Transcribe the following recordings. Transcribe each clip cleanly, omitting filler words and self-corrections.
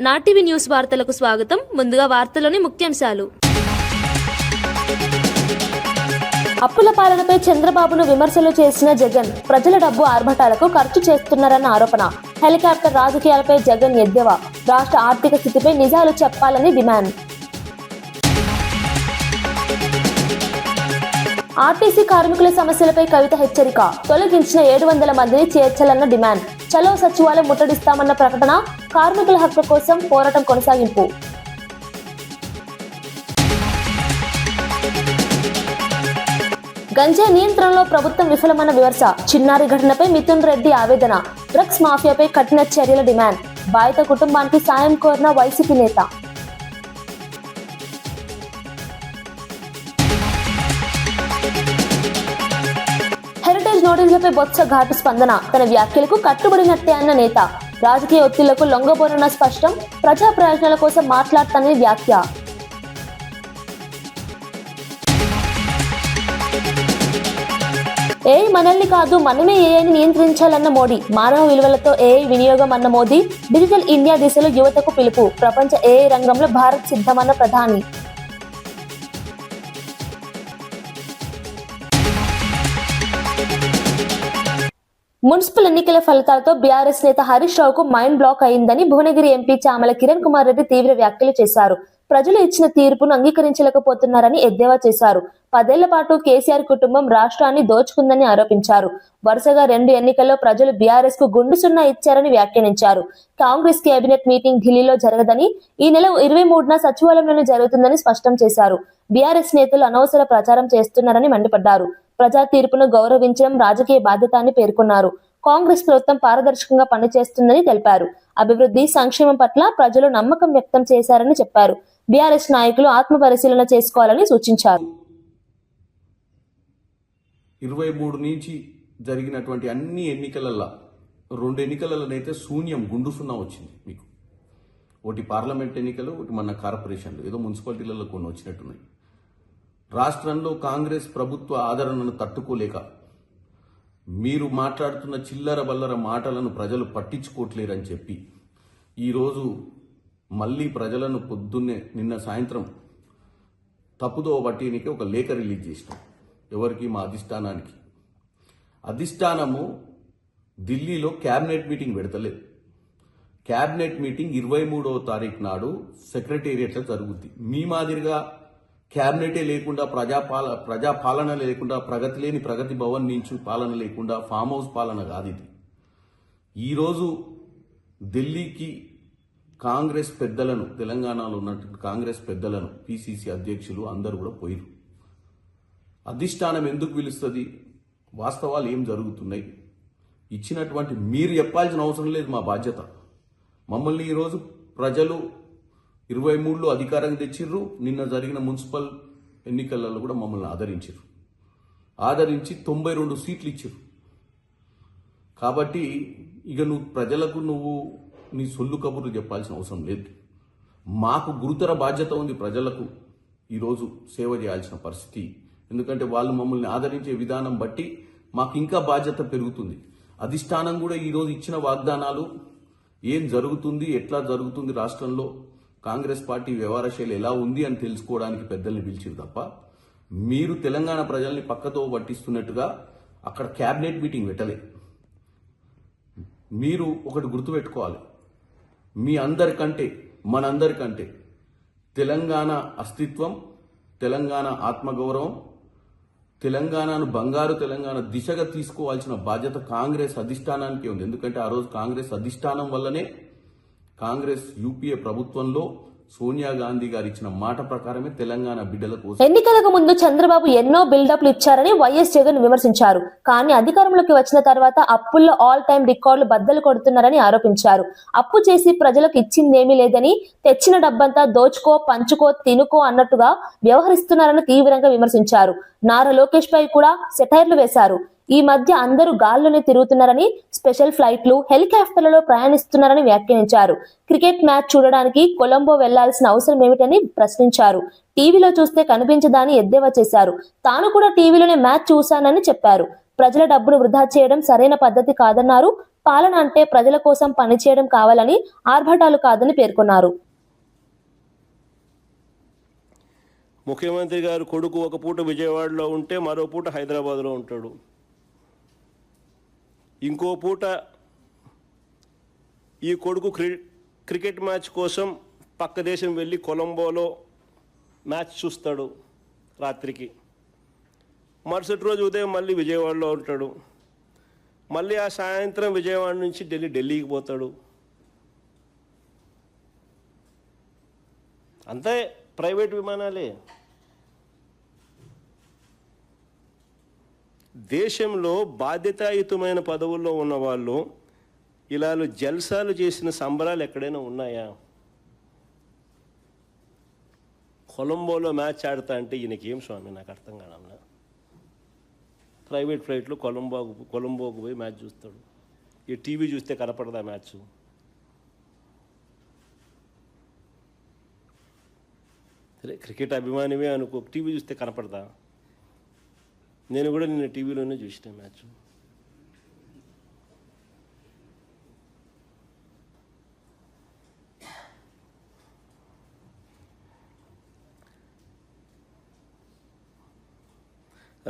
నాటివి news వార్తలకు స్వాగతం. ముందుగా వార్తలోని ముఖ్యాంశాలు. అప్పుల పాలనపై చంద్రబాబును విమర్శలు చేసిన జగన్, ప్రజల డబ్బు ఆర్భటాలకు ఖర్చు చేస్తున్నారన్న ఆరోపణ. హెలికాప్టర్ రాజకీయాలపై జగన్ ఎద్దేవా. రాష్ట్ర ఆర్థిక స్థితిపై నిజాలు చెప్పాలని డిమాండ్. ఆర్టీసీ కార్మికుల సమస్యలపై కవిత హెచ్చరిక. తొలగించిన 700 మందిని చేర్చాలన్న డిమాండ్. చలో సచివాలయం ముట్టడిస్తామన్న ప్రకటన. కార్మికుల హక్కు కోసం పోరాటం కొనసాగింపు. గంజాయి నియంత్రణలో ప్రభుత్వం విఫలమన్న విమర్శ. చిన్నారి ఘటనపై మిథున్ రెడ్డి ఆవేదన. డ్రగ్స్ మాఫియాపై కఠిన చర్యల డిమాండ్. బాధిత కుటుంబానికి సాయం కోరిన వైసీపీ నేత. హెరిటేజ్ నోటీసులపై బొత్స ఘాటు స్పందన. తన వ్యాఖ్యలకు కట్టుబడినట్టే అన్న నేత. రాజకీయ ఒత్తిళ్లకు లొంగబోనన్న స్పష్టం. ప్రజా ప్రయోజనాల కోసం మాట్లాడతానని వ్యాఖ్య. ఏఐ మనల్ని కాదు, మనమే ఏఐని నియంత్రించాలన్న మోడీ. మానవ విలువలతో ఏఐ వినియోగం అన్న మోదీ. డిజిటల్ ఇండియా దిశలో యువతకు పిలుపు. ప్రపంచ ఏఐ రంగంలో భారత్ సిద్ధమన్న ప్రధాని. మున్సిపల్ ఎన్నికల ఫలితాలతో బీఆర్ఎస్ నేత హరీష్ రావుకు మైండ్ బ్లాక్ అయిందని భువనగిరి ఎంపీ చామల కిరణ్ కుమార్ రెడ్డి తీవ్ర వ్యాఖ్యలు చేశారు. ప్రజలు ఇచ్చిన తీర్పును అంగీకరించలేకపోతున్నారని ఎద్దేవా చేశారు. 10 ఏళ్ల పాటు కేసీఆర్ కుటుంబం రాష్ట్రాన్ని దోచుకుందని ఆరోపించారు. వరుసగా 2 ఎన్నికల్లో ప్రజలు బీఆర్ఎస్ కు గుండు సున్నా ఇచ్చారని వ్యాఖ్యానించారు. కాంగ్రెస్ కేబినెట్ మీటింగ్ ఢిల్లీలో జరగదని, ఈ నెల 23న సచివాలయంలోనే జరుగుతుందని స్పష్టం చేశారు. బీఆర్ఎస్ నేతలు అనవసర ప్రచారం చేస్తున్నారని మండిపడ్డారు. ప్రజా తీర్పును గౌరవించడం రాజకీయ బాధ్యత అని పేర్కొన్నారు. కాంగ్రెస్ ప్రభుత్వం పారదర్శకంగా పనిచేస్తుందని తెలిపారు. అభివృద్ధి, సంక్షేమం పట్ల ప్రజలు నమ్మకం వ్యక్తం చేశారని చెప్పారు. బీఆర్ఎస్ నాయకులు ఆత్మ పరిశీలన చేసుకోవాలని సూచించారు. 23 నుంచి జరిగినటువంటి అన్ని ఎన్నికలలో 2 ఎన్నికలలోనైతే శూన్యం, గుండు సున్నా వచ్చింది మీకు. ఒకటి పార్లమెంట్ ఎన్నికలు, ఒకటి మన కార్పొరేషన్లు, ఏదో మున్సిపాలిటీలలో కొన్ని వచ్చినట్టున్నాయి. రాష్ట్రంలో కాంగ్రెస్ ప్రభుత్వ ఆదరణను తట్టుకోలేక మీరు మాట్లాడుతున్న చిల్లర బల్లర మాటలను ప్రజలు పట్టించుకోవట్లేరని చెప్పి ఈరోజు మళ్ళీ ప్రజలను పొద్దున్నే నిన్న సాయంత్రం తప్పుదో పట్టినికి ఒక లేఖ రిలీజ్ చేసినాం. ఎవరికి? మా అధిష్టానానికి. అధిష్టానము ఢిల్లీలో క్యాబినెట్ మీటింగ్ పెడతలేదు. క్యాబినెట్ మీటింగ్ 23వ తారీఖు నాడు సెక్రటేరియట్లో జరుగుద్ది. మీ మాదిరిగా క్యాబినెటే లేకుండా, ప్రజాపాలన లేకుండా, ప్రగతి లేని ప్రగతి భవన్ నుంచి పాలన లేకుండా ఫామ్ హౌస్ పాలన కాదు ఇది. ఈరోజు ఢిల్లీకి కాంగ్రెస్ పెద్దలను, తెలంగాణలో ఉన్నటువంటి కాంగ్రెస్ పెద్దలను, పిసిసి అధ్యక్షులు అందరూ కూడా పోయిరు. అధిష్టానం ఎందుకు పిలుస్తుంది? వాస్తవాలు ఏం జరుగుతున్నాయి ఇచ్చినటువంటి మీరు చెప్పాల్సిన అవసరం లేదు. మా బాధ్యత. మమ్మల్ని ఈరోజు ప్రజలు 23లో అధికారం తెచ్చిర్రు. నిన్న జరిగిన మున్సిపల్ ఎన్నికలలో కూడా మమ్మల్ని ఆదరించి 92 సీట్లు ఇచ్చిర్రు. కాబట్టి ఇక ప్రజలకు నీ సొల్లు కబుర్లు చెప్పాల్సిన అవసరం లేదు. మాకు గురుతర బాధ్యత ఉంది. ప్రజలకు ఈరోజు సేవ చేయాల్సిన పరిస్థితి. ఎందుకంటే వాళ్ళు మమ్మల్ని ఆదరించే విధానం బట్టి మాకు ఇంకా బాధ్యత పెరుగుతుంది. అధిష్టానం కూడా ఈరోజు ఇచ్చిన వాగ్దానాలు ఏం జరుగుతుంది, ఎట్లా జరుగుతుంది, రాష్ట్రంలో కాంగ్రెస్ పార్టీ వ్యవహార శైలి ఎలా ఉంది అని తెలుసుకోవడానికి పెద్దల్ని పిలిచిరు తప్ప మీరు తెలంగాణ ప్రజల్ని పక్కతో పట్టిస్తున్నట్టుగా అక్కడ క్యాబినెట్ మీటింగ్ పెట్టలేదు. మీరు ఒకటి గుర్తుపెట్టుకోవాలి. మీ అందరికంటే, మనందరికంటే తెలంగాణ అస్తిత్వం, తెలంగాణ ఆత్మగౌరవం, తెలంగాణను బంగారు తెలంగాణ దిశగా తీసుకోవాల్సిన బాధ్యత కాంగ్రెస్ అధిష్టానానికే ఉంది. ఎందుకంటే ఆ రోజు కాంగ్రెస్ అధిష్టానం వల్లనే కాంగ్రెస్ యూపీఏ ప్రభుత్వంలో సోనియా గాంధీ గారు ఇచ్చిన మాట ప్రకారమే తెలంగాణ బిడ్డల కోసం. ఎన్నికలకు ముందు చంద్రబాబు ఎన్నో బిల్డప్లు ఇచ్చారని వైఎస్ జగన్ విమర్శించారు. కానీ అధికారంలోకి వచ్చిన తర్వాత అప్పుల్లో ఆల్ టైమ్ రికార్డులు బద్దలు కొడుతున్నారని ఆరోపించారు. అప్పు చేసి ప్రజలకు ఇచ్చిందేమీ లేదని, తెచ్చిన డబ్బంతా దోచుకో, పంచుకో, తినుకో అన్నట్టుగా వ్యవహరిస్తున్నారని తీవ్రంగా విమర్శించారు. నారా లోకేష్ పై కూడా సెటైర్లు వేశారు. ఈ మధ్య అందరూ గాల్లోనే తిరుగుతున్నారని, స్పెషల్ ఫ్లైట్లు, హెలికాప్టర్లలో ప్రయాణిస్తున్నారని వ్యాఖ్యానించారు. క్రికెట్ మ్యాచ్ చూడడానికి కొలంబో వెళ్లాల్సిన అవసరం ఏమిటని ప్రశ్నించారు. టీవీలో చూస్తే కనిపించదని ఎద్దేవా చేశారు. తాను కూడా టీవీలోనే మ్యాచ్ చూశానని చెప్పారు. ప్రజల డబ్బును వృధా చేయడం సరైన పద్ధతి కాదన్నారు. పాలన అంటే ప్రజల కోసం పనిచేయడం కావాలని, ఆర్భటాలు కాదని పేర్కొన్నారు. ముఖ్యమంత్రి గారు కొడుకు ఒక పూట విజయవాడలో ఉంటే మరో పూట హైదరాబాద్లో ఉంటాడు. ఇంకో పూట ఈ కొడుకు క్రికెట్ మ్యాచ్ కోసం పక్క దేశం వెళ్ళి కొలంబోలో మ్యాచ్ చూస్తాడు రాత్రికి. మరుసటి రోజు ఉదయం మళ్ళీ విజయవాడలో ఉంటాడు. మళ్ళీ ఆ సాయంత్రం విజయవాడ నుంచి ఢిల్లీకి పోతాడు. అంతే ప్రైవేట్ విమానాలే. దేశంలో బాధ్యతాయుతమైన పదవుల్లో ఉన్న వాళ్ళు ఇలా జల్సాలు చేసిన సంబరాలు ఎక్కడైనా ఉన్నాయా? కొలంబోలో మ్యాచ్ ఆడతా అంటే ఈయనకేం స్వామి, నాకు అర్థం కాదన్నా. ప్రైవేట్ ఫ్లైట్లో కొలంబోకు పోయి మ్యాచ్ చూస్తాడు. ఈ టీవీ చూస్తే కనపడదా మ్యాచ్? సరే క్రికెట్ అభిమానివే అనుకో, టీవీ చూస్తే కనపడదా? నేను కూడా నిన్న టీవీలోనే చూసిన మ్యాచ్.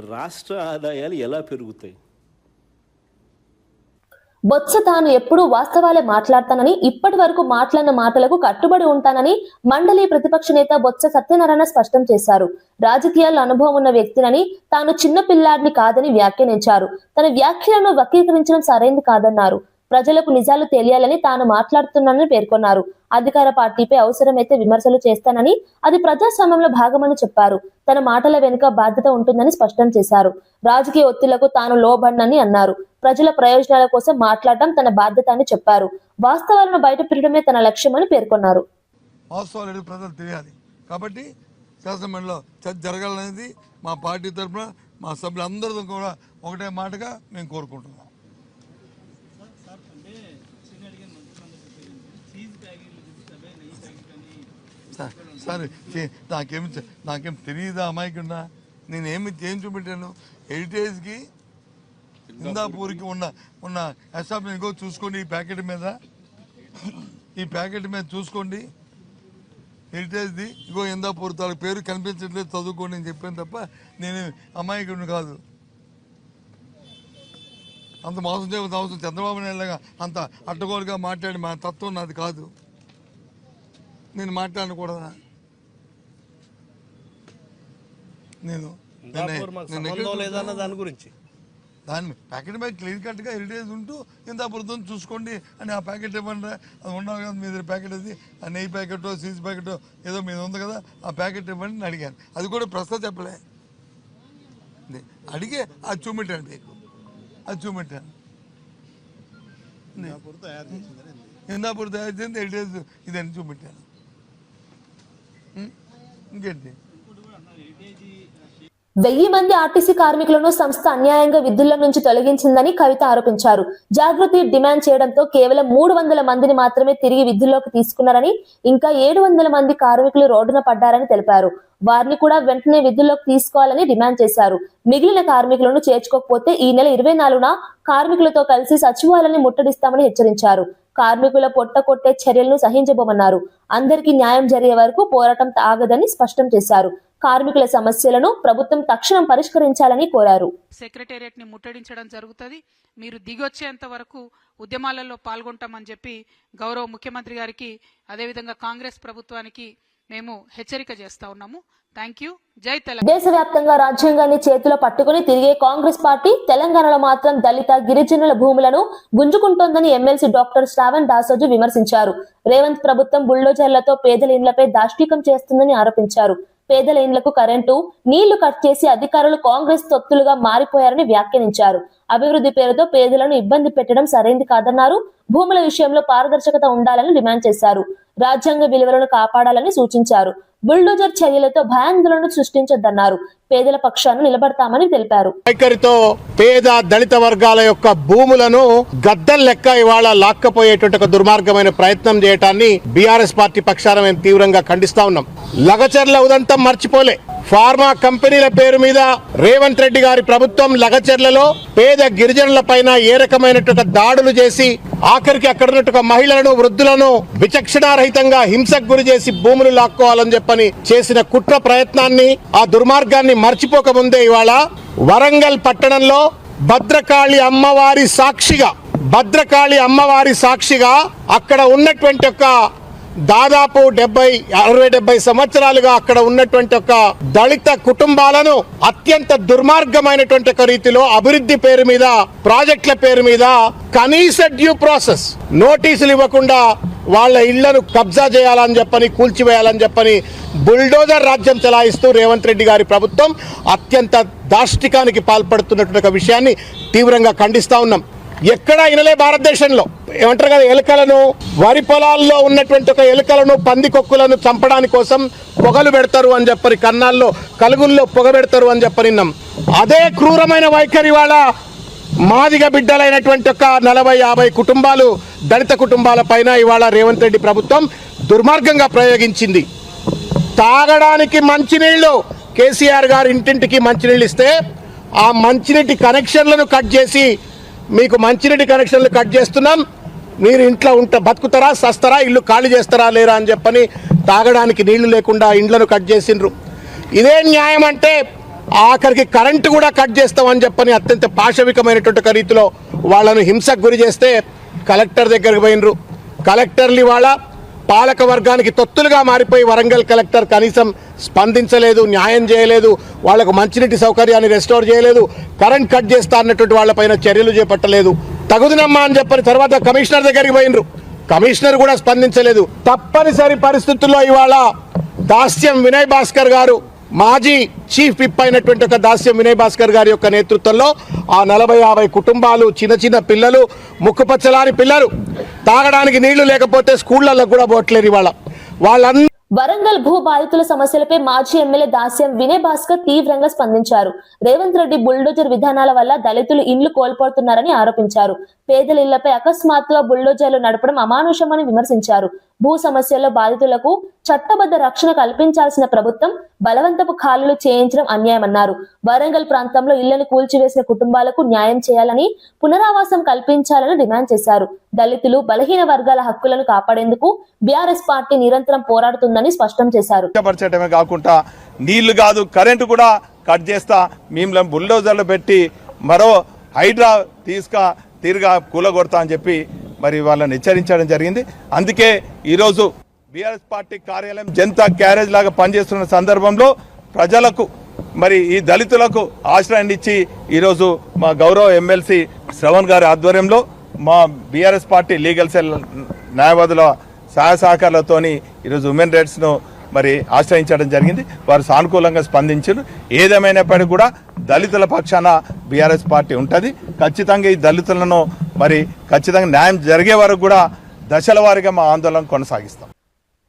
రాష్ట్ర ఆదాయాలు ఎలా పెరుగుతాయి? బొత్స తాను ఎప్పుడూ వాస్తవాలే మాట్లాడతానని, ఇప్పటి వరకు మాట్లాడిన మాటలకు కట్టుబడి ఉంటానని మండలి ప్రతిపక్ష నేత బొత్స సత్యనారాయణ స్పష్టం చేశారు. రాజకీయాల్లో అనుభవం ఉన్న వ్యక్తినని, తాను చిన్న పిల్లాడిని కాదని వ్యాఖ్యానించారు. తన వ్యాఖ్యలను వక్రీకరించడం సరైంది కాదన్నారు. ప్రజలకు నిజాలు తెలియాలని తాను మాట్లాడుతున్నానని పేర్కొన్నారు. అధికార పార్టీపై అవసరమైతే విమర్శలు చేస్తానని, అది ప్రజాస్వామ్యంలో భాగమని చెప్పారు. తన మాటల వెనుక బాధ్యత ఉంటుందని స్పష్టం చేశారు. రాజకీయ ఒత్తిళ్లకు తాను లోబడనని అన్నారు. ప్రజల ప్రయోజనాల కోసం మాట్లాడటం తన బాధ్యత అని చెప్పారు. వాస్తవాలను బయటపెట్టడమే తన లక్ష్యమని పేర్కొన్నారు. వాస్తవాలు ప్రజలు తెలియాలి కాబట్టి శాసనమండలిలో చర్చ జరగాలనేది మా పార్టీ తరఫున మా సభ్యులందరితో కూడా ఒకటే మాటగా మేము కోరుకుంటున్నాం. సార్ నాకేం తెలియదా అమాయకుండా? నేనేమి ఏం చూపెట్టాను? హెరిటేజ్కి ఇందాపూర్కి ఉన్న ఎస్టాబ్లిష్మెంట్ చూసుకోండి. ఈ ప్యాకెట్ మీద చూసుకోండి. హెరిటేజ్ది ఇగో ఇందాపూర్ తాలూకు పేరు కనిపించట్లేదు, చదువుకోండి అని చెప్పాను తప్ప నేను అమాయకుడిని కాదు. అంత మోసం చేయవలసిన అవసరం చంద్రబాబు నాయుడుగా అంత అడ్డగోలుగా మాట్లాడి మా తత్వం నాది కాదు. నేను మాట్లాడకూడదా? నేను దాని ప్యాకెట్ మీద క్లియర్ కట్గా హెరిటేజ్ ఉంటూ ఇందాపురతో చూసుకోండి అని ఆ ప్యాకెట్ ఇవ్వండి. అది ఉండవు కదా మీ దగ్గర ప్యాకెట్, అది ఆ నెయ్యి ప్యాకెటో చీజ్ ప్యాకెటో ఏదో మీద ఉంది కదా, ఆ ప్యాకెట్ ఇవ్వండి అని అడిగాను. అది కూడా ప్రశ్న చెప్పలే, అడిగే అది చూపెట్టాను. మీకు అది చూపెట్టాను. ఇందాపూర్ తయారు చేసింది హెరిటేజ్ ఇదని చూపెట్టాను. ఇంకేంటి? 1000 మంది ఆర్టీసీ కార్మికులను సంస్థ అన్యాయంగా విధుల నుంచి తొలగించిందని కవిత ఆరోపించారు. జాగృతి డిమాండ్ చేయడంతో కేవలం 300 మందిని మాత్రమే తిరిగి విధుల్లోకి తీసుకున్నారని, ఇంకా 700 మంది కార్మికులు రోడ్డున పడ్డారని తెలిపారు. వారిని కూడా వెంటనే విధుల్లోకి తీసుకోవాలని డిమాండ్ చేశారు. మిగిలిన కార్మికులను చేర్చుకోకపోతే ఈ నెల 24న కార్మికులతో కలిసి సచివాలయాన్ని ముట్టడిస్తామని హెచ్చరించారు. కార్మికుల పొట్ట కొట్టే చర్యలను సహించబోమన్నారు. అందరికీ న్యాయం జరిగే వరకు పోరాటం ఆగదని స్పష్టం చేశారు. కార్మికుల సమస్యలను ప్రభుత్వం తక్షణం పరిష్కరించాలని కోరారు. సెక్రటేరియట్ ని ముట్టడించడం జరుగుతుంది. మీరు దిగొచ్చేంత వరకు ఉద్యమాలలో పాల్గొంటామని చెప్పి గౌరవ ముఖ్యమంత్రి గారికి, అదేవిధంగా కాంగ్రెస్ ప్రభుత్వానికి మేము హెచ్చరిక చేస్తా ఉన్నాము. Thank you. జై తెలంగాణ. దేశవ్యాప్తంగా రాజ్యాంగాన్ని చేతిలో పట్టుకుని తిరిగే కాంగ్రెస్ పార్టీ తెలంగాణలో మాత్రం దళిత, గిరిజనుల భూములను గుంజుకుంటోందని ఎమ్మెల్సీ డాక్టర్ శ్రావణ్ దాసోజు విమర్శించారు. రేవంత్ ప్రభుత్వం బుల్డోజర్లతో పేదల ఇండ్లపై దాష్టీకం చేస్తుందని ఆరోపించారు. పేదల ఇండ్లకు కరెంటు, నీళ్లు కట్ చేసి అధికారులు కాంగ్రెస్ తొత్తులుగా మారిపోయారని వ్యాఖ్యానించారు. అభివృద్ధి పేరుతో పేదలను ఇబ్బంది పెట్టడం సరైంది కాదన్నారు. భూముల విషయంలో పారదర్శకత ఉండాలని డిమాండ్ చేశారు. రాజ్యాంగ విలువలను కాపాడాలని సూచించారు. బుల్డోజర్ చర్యలతో భయాందోళన సృష్టించొద్దన్నారు. పేదల పక్షాన నిలబడతామని తెలిపారు. వైఖరితో పేద దళిత వర్గాల యొక్క భూములను గద్దల్ లెక్క ఇవాళ లాక్కపోయేటువంటి ఒక దుర్మార్గమైన ప్రయత్నం చేయటాన్ని బీఆర్ఎస్ పార్టీ పక్షాన మేము తీవ్రంగా ఖండిస్తా ఉన్నాం. లగచర్ల ఉదంతం మర్చిపోలే. ఫార్మా కంపెనీల పేరు మీద రేవంత్ రెడ్డి గారి ప్రభుత్వం లగచెర్లలో పేద గిరిజనుల పైన ఏ రకమైనటువంటి దాడులు చేసి ఆఖరికి అక్కడ ఉన్నట్టు మహిళలను వృద్ధులను విచక్షణారహితంగా హింసకు గురి చేసి భూములు లాక్కోవాలని చెప్పని చేసిన కుట్ర ప్రయత్నాన్ని ఆ దుర్మార్గాన్ని మర్చిపోకముందే ఇవాళ వరంగల్ పట్టణంలో భద్రకాళి అమ్మవారి సాక్షిగా అక్కడ ఉన్నటువంటి ఒక దాదాపు 60-70 సంవత్సరాలుగా అక్కడ ఉన్నటువంటి ఒక దళిత కుటుంబాలను అత్యంత దుర్మార్గమైనటువంటి ఒక రీతిలో అభివృద్ధి పేరు మీద ప్రాజెక్టుల పేరు మీద కనీస డ్యూ ప్రాసెస్ నోటీసులు ఇవ్వకుండా వాళ్ళ ఇళ్లను కబ్జా చేయాలని చెప్పని కూల్చివేయాలని చెప్పని బుల్డోజర్ రాజ్యం చలాయిస్తూ రేవంత్ రెడ్డి గారి ప్రభుత్వం అత్యంత దాష్టికానికి పాల్పడుతున్నటువంటి ఒక విషయాన్ని తీవ్రంగా ఖండిస్తా ఉన్నాం. ఎక్కడా ఇనలే భారతదేశంలో ఏమంటారు కదా, ఎలుకలను వరి పొలాల్లో ఉన్నటువంటి ఒక ఎలుకలను పందికొక్కులను చంపడానికి కోసం పొగలు పెడతారు అని చెప్పని కన్నాల్లో కలుగుల్లో పొగ పెడతారు అని చెప్పనిన్నాం. అదే క్రూరమైన వైఖరి వాళ్ళ మాదిగ బిడ్డలైనటువంటి ఒక 40-50 కుటుంబాలు దళిత కుటుంబాల పైన ఇవాళ రేవంత్ రెడ్డి ప్రభుత్వం దుర్మార్గంగా ప్రయోగించింది. తాగడానికి మంచినీళ్లు కేసీఆర్ గారు ఇంటింటికి మంచినీళ్ళు ఇస్తే ఆ మంచినీటి కనెక్షన్లను కట్ చేసి మీకు మంచినీటి కనెక్షన్లు కట్ చేస్తున్నాం, మీరు ఇంట్లో బతుకుతారా సస్తారా ఇల్లు ఖాళీ చేస్తారా లేరా అని చెప్పని తాగడానికి నీళ్లు లేకుండా ఇండ్లను కట్ చేసిండ్రు. ఇదే న్యాయం అంటే ఆఖరికి కరెంటు కూడా కట్ చేస్తామని చెప్పని అత్యంత పాశవికమైనటువంటి రీతిలో వాళ్ళను హింసకు గురి చేస్తే కలెక్టర్ దగ్గరికి పోయినరు. కలెక్టర్లు ఇవాళ పాలక వర్గానికి తొత్తులుగా మారిపోయి వరంగల్ కలెక్టర్ కనీసం స్పందించలేదు, న్యాయం చేయలేదు, వాళ్లకు మంచినీటి సౌకర్యాన్ని రెస్టోర్ చేయలేదు, కరెంట్ కట్ చేస్తా అన్నటువంటి వాళ్ళపైన చర్యలు చేపట్టలేదు. తగుదునమ్మా అని చెప్పని తర్వాత కమిషనర్ దగ్గరికి పోయినరు, కమిషనర్ కూడా స్పందించలేదు. తప్పనిసరి పరిస్థితుల్లో ఇవాళ దాస్యం వినయ్ భాస్కర్ గారు మాజీ చీఫ్ విప్ అయినటువంటి ఒక దాస్యం వినయ్ భాస్కర్ గారి యొక్క నేతృత్వంలో ఆ 40-50 కుటుంబాలు చిన్న పిల్లలు ముక్కుపచ్చలాని పిల్లలు తాగడానికి నీళ్లు లేకపోతే స్కూళ్లలో కూడా పోవట్లేదు. ఇవాళ వాళ్ళందరూ వరంగల్ భూ బాధితుల సమస్యలపై మాజీ ఎమ్మెల్యే దాస్యం వినయ్ భాస్కర్ తీవ్రంగా స్పందించారు. రేవంత్ రెడ్డి బుల్డోజర్ విధానాల వల్ల దళితులు ఇండ్లు కోల్పోతున్నారని ఆరోపించారు. పేదల ఇళ్లపై అకస్మాత్తుగా బుల్డోజర్లు నడపడం అమానుషమని విమర్శించారు. భూ సమస్యల్లో బాధితులకు చట్టబద్ధ రక్షణ కల్పించాల్సిన ప్రభుత్వం బలవంతపు ఖాళీలు చేయించడం అన్యాయమన్నారు. వరంగల్ ప్రాంతంలో ఇళ్లను కూల్చివేసిన కుటుంబాలకు న్యాయం చేయాలని, పునరావాసం కల్పించాలని డిమాండ్ చేశారు. దళితులు బలహీన వర్గాల హక్కులను కాపాడేందుకు బీఆర్ఎస్ పార్టీ నిరంతరం పోరాడుతుందని స్పష్టం చేశారు. కాకుండా నీళ్లు కాదు కరెంటు కూడా కట్ చేస్తా మేము బుల్డోజర్లు పెట్టి మరో హైడ్రా తీరుగా కూలగొడతా అని చెప్పి మరి వాళ్ళని హెచ్చరించడం జరిగింది. అందుకే ఈరోజు బీఆర్ఎస్ పార్టీ కార్యాలయం జనతా క్యారేజ్ లాగా పనిచేస్తున్న సందర్భంలో ప్రజలకు మరి ఈ దళితులకు ఆశ్రయాన్ని ఇచ్చి ఈరోజు మా గౌరవ ఎమ్మెల్సీ శ్రవణ్ గారి ఆధ్వర్యంలో మా బీఆర్ఎస్ పార్టీ లీగల్ సెల్ న్యాయవాదుల సహాయ సహకారాలతోని ఈరోజు ఉమెన్ రైట్స్ను మరి ఆశ్రయించడం జరిగింది. వారు సానుకూలంగా స్పందించారు. ఏదేమైనప్పటికీ కూడా దళితుల పక్షాన బీఆర్ఎస్ పార్టీ ఉంటుంది. ఖచ్చితంగా ఈ దళితులను మరి ఖచ్చితంగా న్యాయం జరిగే వరకు కూడా దశల వారీగా మా ఆందోళన కొనసాగిస్తాం.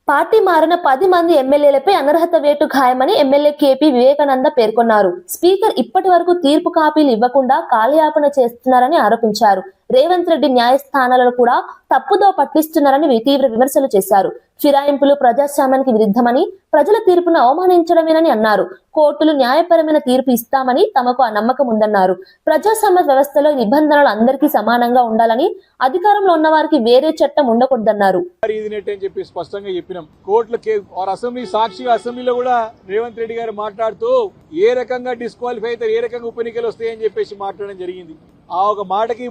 పార్టీ మారిన 10 మంది ఎమ్మెల్యేలపై అనర్హత వేటు ఖాయమని ఎమ్మెల్యే కేపీ వివేకానంద పేర్కొన్నారు. స్పీకర్ ఇప్పటి వరకు తీర్పు కాపీలు ఇవ్వకుండా కాలయాపన చేస్తున్నారని ఆరోపించారు. రేవంత్ రెడ్డి న్యాయస్థానాలను కూడా తప్పుదో పట్టిస్తున్నారని తీవ్ర విమర్శలు చేశారు. ఫిరాయింపులు ప్రజాస్వామ్యానికి విరుద్ధమని, ప్రజల తీర్పును అవమానించడమేనని అన్నారు. కోర్టులు న్యాయపరమైన తీర్పు ఇస్తామని తమకు ఆ నమ్మకం ఉందన్నారు. ప్రజాస్వామ్య వ్యవస్థలో నిబంధనలు అందరికీ సమానంగా ఉండాలని, అధికారంలో ఉన్న వారికి వేరే చట్టం ఉండకూడదన్నారు. స్పష్టంగా చెప్పినాం. కోర్టులకి అసెంబ్లీ సాక్షిగా అసెంబ్లీలో కూడా రేవంత్ రెడ్డి గారు మాట్లాడుతూ ఏ రకంగా డిస్క్వాలిఫై అయితే ఏ రకంగా ఉప ఎన్నికలు వస్తాయని చెప్పేసి మాట్లాడడం జరిగింది. ఆ ఒక మాటకి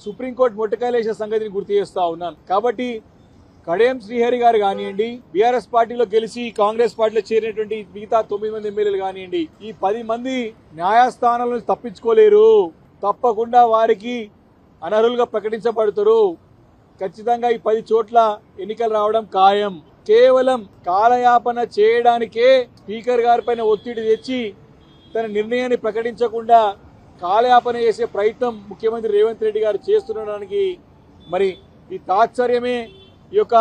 సుప్రీంకోర్టు మొట్టకాయలేసిన సంగతిని గుర్తు చేస్తా ఉన్నాను. కాబట్టి కడియం శ్రీహరి గారు కానివ్వండి, బీఆర్ఎస్ పార్టీలో గెలిచి కాంగ్రెస్ పార్టీలో చేరినటువంటి మిగతా 9 మంది ఎమ్మెల్యేలు కానివ్వండి, ఈ 10 మంది న్యాయస్థానాలను తప్పించుకోలేరు. తప్పకుండా వారికి అనర్హులుగా ప్రకటించబడతారు. ఖచ్చితంగా ఈ 10 చోట్ల ఎన్నికలు రావడం ఖాయం. కేవలం కాలయాపన చేయడానికే స్పీకర్ గారి పైన ఒత్తిడి తెచ్చి తన నిర్ణయాన్ని ప్రకటించకుండా కాలయాపన చేసే ప్రయత్నం ముఖ్యమంత్రి రేవంత్ రెడ్డి గారు చేస్తుండడానికి మరి ఈ తాత్సర్యమే ఈ యొక్క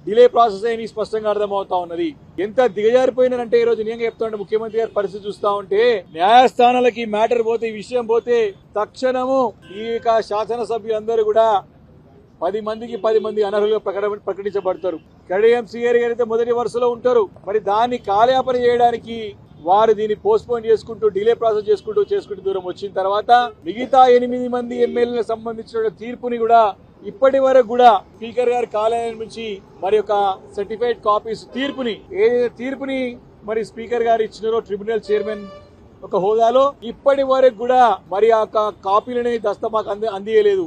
డిలే ప్రాసెస్ అని స్పష్టంగా అర్థమవుతా ఉన్నది. ఎంత దిగజారిపోయినారంటే ఈ రోజు నేను చెప్తా ముఖ్యమంత్రి గారి పరిస్థితి చూస్తా ఉంటే న్యాయస్థానాలకి మ్యాటర్ పోతే, ఈ విషయం పోతే తక్షణము ఈ యొక్క శాసనసభ్యులందరూ కూడా 10 మందికి 10 మంది అనర్హులుగా ప్రకటించబడతారు. కడియం శ్రీహరి గారు అయితే మొదటి వరుసలో ఉంటారు. మరి దాన్ని కాలయాపన చేయడానికి వారు దీన్ని పోస్ట్పోన్ చేసుకుంటూ డిలే ప్రాసెస్ చేసుకుంటూ దూరం వచ్చిన తర్వాత మిగతా 8 మంది ఎమ్మెల్యేలకు సంబంధించిన తీర్పుని కూడా ఇప్పటి వరకు కూడా స్పీకర్ గారి కార్యాలయం నుంచి మరి ఒక సర్టిఫైడ్ కాపీస్ తీర్పుని మరి స్పీకర్ గారు ఇచ్చినారో ట్రిబ్యునల్ చైర్మన్ ఒక హోదాలో ఇప్పటి వరకు కూడా మరి ఆ కాపీలని దస్తా మాకు అందియలేదు.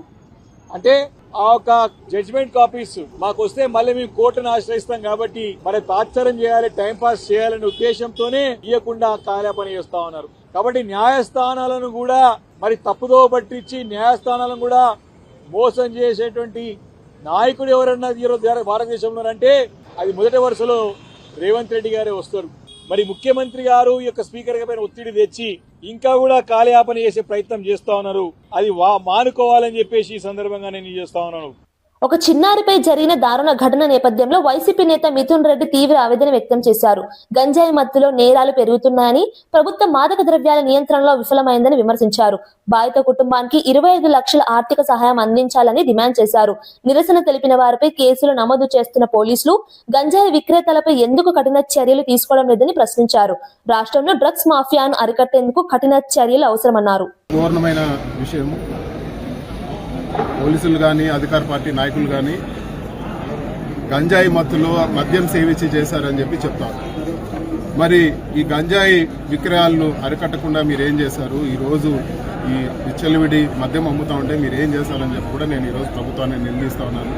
అంటే ఆ ఒక జడ్జిమెంట్ కాపీస్ మాకు వస్తే మళ్ళీ మేము కోర్టును ఆశ్రయిస్తాం కాబట్టి మరి తాత్సరం చేయాలి, టైం పాస్ చేయాలనే ఉద్దేశంతోనే ఇవ్వకుండా కాలయాపన చేస్తా ఉన్నారు. కాబట్టి న్యాయస్థానాలను కూడా మరి తప్పుదో పట్టించి న్యాయస్థానాలను కూడా మోసం చేసేటువంటి నాయకుడు ఎవరన్నా ఈరోజు భారతదేశంలో అంటే అది మొదటి వరుసలో రేవంత్ రెడ్డి గారే వస్తారు. మరి ముఖ్యమంత్రి గారు ఈ యొక్క స్పీకర్ పైన ఒత్తిడి తెచ్చి ఇంకా కూడా కాలయాపన చేసే ప్రయత్నం చేస్తా ఉన్నారు. అది మానుకోవాలని చెప్పేసి ఈ సందర్భంగా నేను చేస్తా ఉన్నాను. ఒక చిన్నారిపై జరిగిన దారుణ ఘటన నేపథ్యంలో వైసీపీ నేత మిథున్ రెడ్డి తీవ్ర ఆవేదన వ్యక్తం చేశారు. గంజాయి మత్తులో నేరాలు పెరుగుతున్నాయని, ప్రభుత్వం మాదక ద్రవ్యాల నియంత్రణలో విఫలమైందని విమర్శించారు. బాధిత కుటుంబానికి 25 లక్షల ఆర్థిక సహాయం అందించాలని డిమాండ్ చేశారు. నిరసన తెలిపిన వారిపై కేసులు నమోదు చేస్తున్న పోలీసులు గంజాయి విక్రేతలపై ఎందుకు కఠిన చర్యలు తీసుకోవడం లేదని ప్రశ్నించారు. రాష్ట్రంలో డ్రగ్స్ మాఫియాను అరికట్టేందుకు కఠిన చర్యలు అవసరమన్నారు. పోలీసులు కానీ అధికార పార్టీ నాయకులు కానీ గంజాయి మత్తులో మద్యం సేవించి చేశారని చెప్పి చెప్తారు. మరి ఈ గంజాయి విక్రయాలను అరికట్టకుండా మీరేం చేశారు? ఈరోజు ఈ విచ్చలవిడి మద్యం అమ్ముతా ఉంటే మీరేం చేశారని చెప్పి కూడా నేను ఈరోజు ప్రభుత్వాన్ని నిలదీస్తా ఉన్నాను.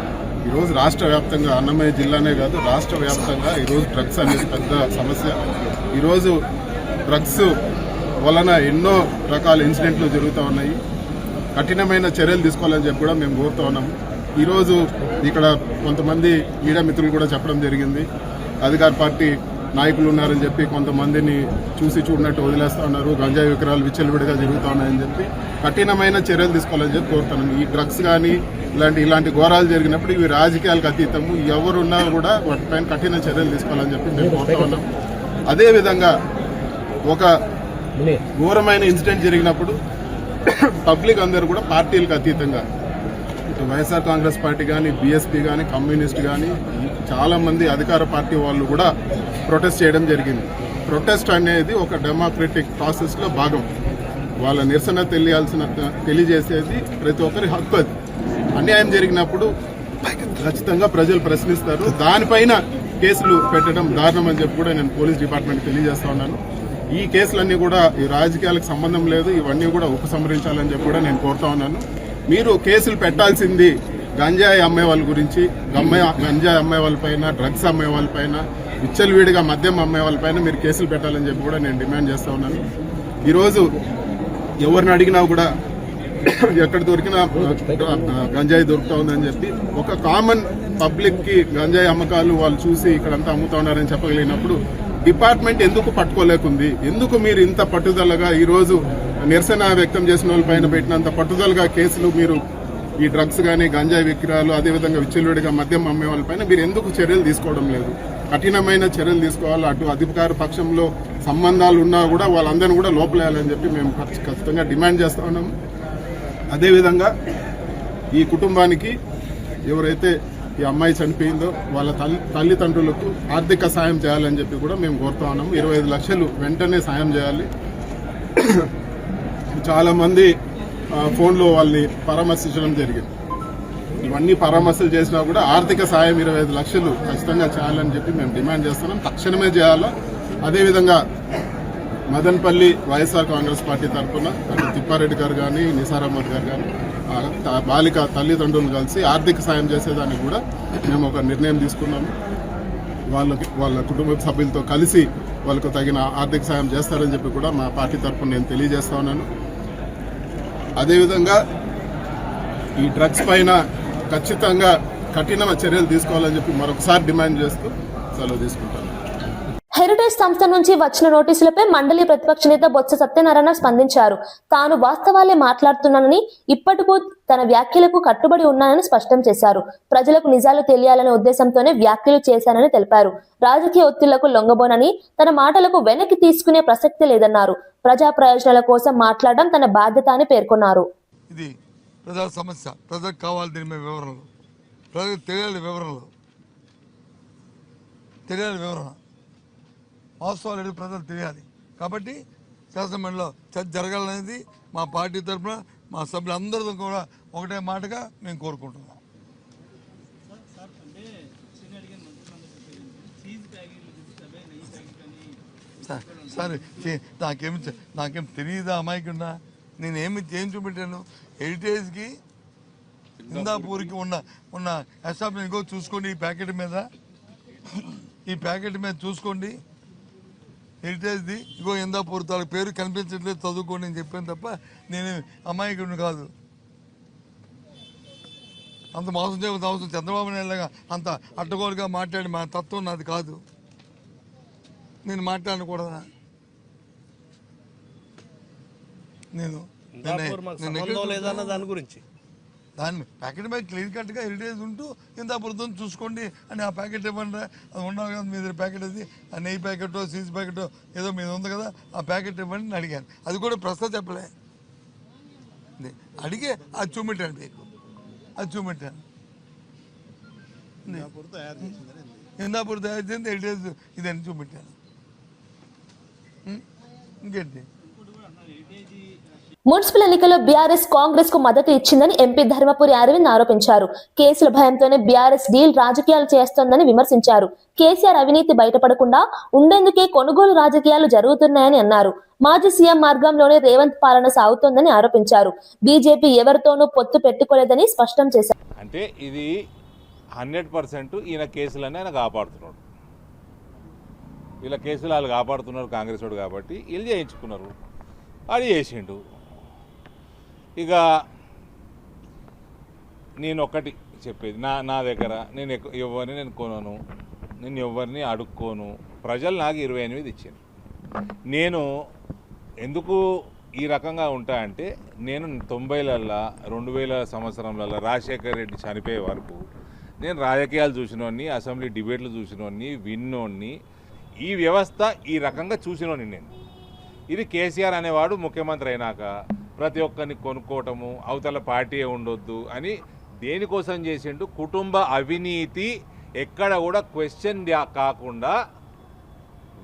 ఈరోజు రాష్ట్ర వ్యాప్తంగా అన్నమయ్య జిల్లానే కాదు రాష్ట్ర వ్యాప్తంగా ఈరోజు డ్రగ్స్ అనేది పెద్ద సమస్య. ఈరోజు డ్రగ్స్ వలన ఎన్నో రకాల ఇన్సిడెంట్లు జరుగుతూ ఉన్నాయి. కఠినమైన చర్యలు తీసుకోవాలని చెప్పి కూడా మేము కోరుతా ఉన్నాము. ఈరోజు ఇక్కడ కొంతమంది మీడియా మిత్రులు కూడా చెప్పడం జరిగింది, అధికార పార్టీ నాయకులు ఉన్నారని చెప్పి కొంతమందిని చూసి చూడనట్టు వదిలేస్తా ఉన్నారు, గంజాయి విక్రయాలు విచ్చలవిడిగా జరుగుతూ ఉన్నాయని చెప్పి కఠినమైన చర్యలు తీసుకోవాలని చెప్పి కోరుతున్నాను. ఈ డ్రగ్స్ కానీ ఇలాంటి ఘోరాలు జరిగినప్పుడు ఇవి రాజకీయాలకు అతీతము, ఎవరున్నా కూడా వాటిపైన కఠిన చర్యలు తీసుకోవాలని చెప్పి మేము కోరుతా ఉన్నాం. అదేవిధంగా ఒక ఘోరమైన ఇన్సిడెంట్ జరిగినప్పుడు పబ్లిక్ అందరూ కూడా పార్టీలకు అతీతంగా ఇటు వైఎస్ఆర్ కాంగ్రెస్ పార్టీ కానీ, బీఎస్పీ కానీ, కమ్యూనిస్ట్ కానీ చాలా మంది అధికార పార్టీ వాళ్ళు కూడా ప్రొటెస్ట్ చేయడం జరిగింది. ప్రొటెస్ట్ అనేది ఒక డెమోక్రటిక్ ప్రాసెస్ లో భాగం. వాళ్ళ నిరసన తెలియజేసేది ప్రతి ఒక్కరి హక్కు. అది అన్యాయం జరిగినప్పుడు ఖచ్చితంగా ప్రజలు ప్రశ్నిస్తారు. దానిపైన కేసులు పెట్టడం దారుణం అని చెప్పి కూడా నేను పోలీస్ డిపార్ట్మెంట్ తెలియజేస్తా ఉన్నాను. ఈ కేసులన్నీ కూడా ఈ రాజకీయాలకు సంబంధం లేదు, ఇవన్నీ కూడా ఉపసంహరించాలని చెప్పి కూడా నేను కోరుతా ఉన్నాను. మీరు కేసులు పెట్టాల్సింది గంజాయి అమ్మే వాళ్ళ గురించి, గంజాయి అమ్మే వాళ్ళపైన, డ్రగ్స్ అమ్మే వాళ్ళపైన, విచ్చలవిడిగా మద్యం అమ్మే వాళ్ళపైన మీరు కేసులు పెట్టాలని చెప్పి కూడా నేను డిమాండ్ చేస్తా ఉన్నాను. ఈరోజు ఎవరిని అడిగినా కూడా ఎక్కడ దొరికినా గంజాయి దొరుకుతా ఉందని చెప్పి ఒక కామన్ పబ్లిక్ కి గంజాయి అమ్మకాలు వాళ్ళు చూసి ఇక్కడంతా అమ్ముతా ఉన్నారని చెప్పగలిగినప్పుడు డిపార్ట్మెంట్ ఎందుకు పట్టుకోలేకుంది? ఎందుకు మీరు ఇంత పట్టుదలగా ఈరోజు నిరసన వ్యక్తం చేసిన వాళ్ళ పైన పెట్టినంత పట్టుదలగా కేసులు మీరు ఈ డ్రగ్స్ కానీ, గంజాయి విక్రయాలు, అదేవిధంగా విచ్చలవిడిగా మద్యం అమ్మే వాళ్ళపైన మీరు ఎందుకు చర్యలు తీసుకోవడం లేదు? కఠినమైన చర్యలు తీసుకోవాలి. అటు అధికార పక్షంలో సంబంధాలు ఉన్నా కూడా వాళ్ళందరినీ కూడా లోపలేయాలని చెప్పి మేము ఖచ్చితంగా డిమాండ్ చేస్తా ఉన్నాము. అదేవిధంగా ఈ కుటుంబానికి ఎవరైతే ఈ అమ్మాయి చనిపోయిందో వాళ్ళ తల్లిదండ్రులకు ఆర్థిక సాయం చేయాలని చెప్పి కూడా మేము కోరుతా ఉన్నాము. 25 లక్షలు వెంటనే సాయం చేయాలి. చాలా మంది ఫోన్లో వాళ్ళని పరామర్శించడం జరిగింది. ఇవన్నీ పరామర్శలు చేసినా కూడా ఆర్థిక సాయం 25 లక్షలు ఖచ్చితంగా చేయాలని చెప్పి మేము డిమాండ్ చేస్తున్నాం. తక్షణమే చేయాలా. అదేవిధంగా మదన్పల్లి వైఎస్ఆర్ కాంగ్రెస్ పార్టీ తరఫున తిప్పారెడ్డి గారు కానీ, నిసార్ అహ్మద్ గారు కానీ బాలిక తల్లిదండ్రులు కలిసి ఆర్థిక సాయం చేసేదానికి కూడా మేము ఒక నిర్ణయం తీసుకున్నాము. వాళ్ళ కుటుంబ సభ్యులతో కలిసి వాళ్ళకు తగిన ఆర్థిక సాయం చేస్తారని చెప్పి కూడా మా పార్టీ తరఫున నేను తెలియజేస్తా ఉన్నాను. అదేవిధంగా ఈ డ్రగ్స్ పైన ఖచ్చితంగా కఠిన చర్యలు తీసుకోవాలని చెప్పి మరొకసారి డిమాండ్ చేస్తూ సెలవు తీసుకుంటాను. హెరిటేజ్ సంస్థ నుంచి వచ్చిన నోటీసులపై మండలి ప్రతిపక్ష నేత బొత్స సత్యనారాయణ స్పందించారు. తాను వాస్తవాలే మాట్లాడుతున్నానని, ఇప్పటికూ తన వ్యాఖ్యలకు కట్టుబడి ఉన్నానని స్పష్టం చేశారు. ప్రజలకు నిజాలు తెలియాలనే ఉద్దేశంతోనే వ్యాఖ్యలు చేశానని తెలిపారు. రాజకీయ ఒత్తిళ్లకు లొంగబోనని, తన మాటలకు వెనక్కి తీసుకునే ప్రసక్తి లేదన్నారు. ప్రజా ప్రయోజనాల కోసం మాట్లాడడం తన బాధ్యత అని పేర్కొన్నారు. ఇది ప్రజా సమస్య, ప్రజలకు కావాలి దీని మీద వివరణలు, ప్రజలకు తెలియాలి వివరణ, వాస్తవాలు ప్రజలు తెలియాలి. కాబట్టి శాసనమండలిలో చర్చ జరగాలనేది మా పార్టీ తరఫున మా సభ్యులందరితో కూడా ఒకటే మాటగా మేము కోరుకుంటున్నాం. సరే నాకేం తెలియదా అమాయకుండా నేనేమి ఏం చూపెట్టాను? హెరిటేజ్కి ఇందాపూర్కి ఉన్న ఎస్టాబ్లిష్ ఇంకో చూసుకోండి, ఈ ప్యాకెట్ మీద చూసుకోండి, హెరిటేజ్ది ఇంకో ఇందాపూర్ తాలూకు పేరు కనిపించట్లేదు, చదువుకోండి అని చెప్పాను తప్ప నేను అమాయకుడిని కాదు. అంత మోసం చేయవలసిన అవసరం చంద్రబాబు నాయుడుగా అంత అడ్డగోలుగా మాట్లాడి మా తత్వం నాది కాదు. నేను మాట్లాడకూడదా? దాని గురించి దాన్ని ప్యాకెట్ మీద క్లియర్ కట్గా హెరిటేజ్ ఉంటూ ఇందాపురతో చూసుకోండి అని ఆ ప్యాకెట్ ఇవ్వండి. అది ఉండవు కదా మీ దగ్గర ప్యాకెట్, అది ఆ నెయ్యి ప్యాకెటో చీజ్ ప్యాకెటో ఏదో మీద ఉంది కదా, ఆ ప్యాకెట్ ఇవ్వండి అని అడిగాను. అది కూడా ప్రస్తుతం చెప్పలే, అడిగే అది చూపెట్టాను, మీకు అది చూపెట్టాను. ఇందాపూర్ తయారు చేసింది హెరిటేజ్ ఇదని చూపెట్టాను. ఇంకేంటి? మున్సిపల్ ఎన్నికల్లో బీఆర్ఎస్ కాంగ్రెస్ కు మద్దతు ఇచ్చిందని ఎంపీ ధర్మపురి అరవింద్ ఆరోపించారు. కేసుల భయంతోనే బీఆర్ఎస్ డీల్ రాజకీయాలు చేస్తోందని విమర్శించారు. కేసీఆర్ అవినీతి బయటపడకుండా ఉండేందుకే కొనుగోలు రాజకీయాలు జరుగుతున్నాయని అన్నారు. మాజీ సీఎం మార్గంలోనే రేవంత్ పాలన సాగుతోందని ఆరోపించారు. బీజేపీ ఎవరితోనూ పొత్తు పెట్టుకోలేదని స్పష్టం చేశారు. అంటే ఇది 100% ఈయన కేసులన్నీ ఆయన కాపాడుతున్నాడు. వీళ్ళ కేసులు వాళ్ళు కాపాడుతున్నారు కాంగ్రెస్ వాడు కాబట్టి వీళ్ళు చేయించుకున్నారు, అది చేసిండు. ఇక నేను ఒక్కటి చెప్పేది, నా దగ్గర నేను ఎవరిని నేను కొనను, నేను ఎవరిని అడుక్కోను. ప్రజలు నాకు 28 ఇచ్చింది. నేను ఎందుకు ఈ రకంగా ఉంటా అంటే నేను 90లలో 2000 సంవత్సరంలలో రాజశేఖర్ రెడ్డి చనిపోయే వరకు నేను రాజకీయాలు చూసినోడిని, అసెంబ్లీ డిబేట్లు చూసినోడిని, విన్నోడిని, ఈ వ్యవస్థ ఈ రకంగా చూసినోడిని నేను. ఇది కేసీఆర్ అనేవాడు ముఖ్యమంత్రి అయినాక ప్రతి ఒక్కరిని కొనుక్కోవటము, అవతల పార్టీ ఉండొద్దు అని దేనికోసం చేసిండు? కుటుంబ అవినీతి ఎక్కడ కూడా క్వశ్చన్ కాకుండా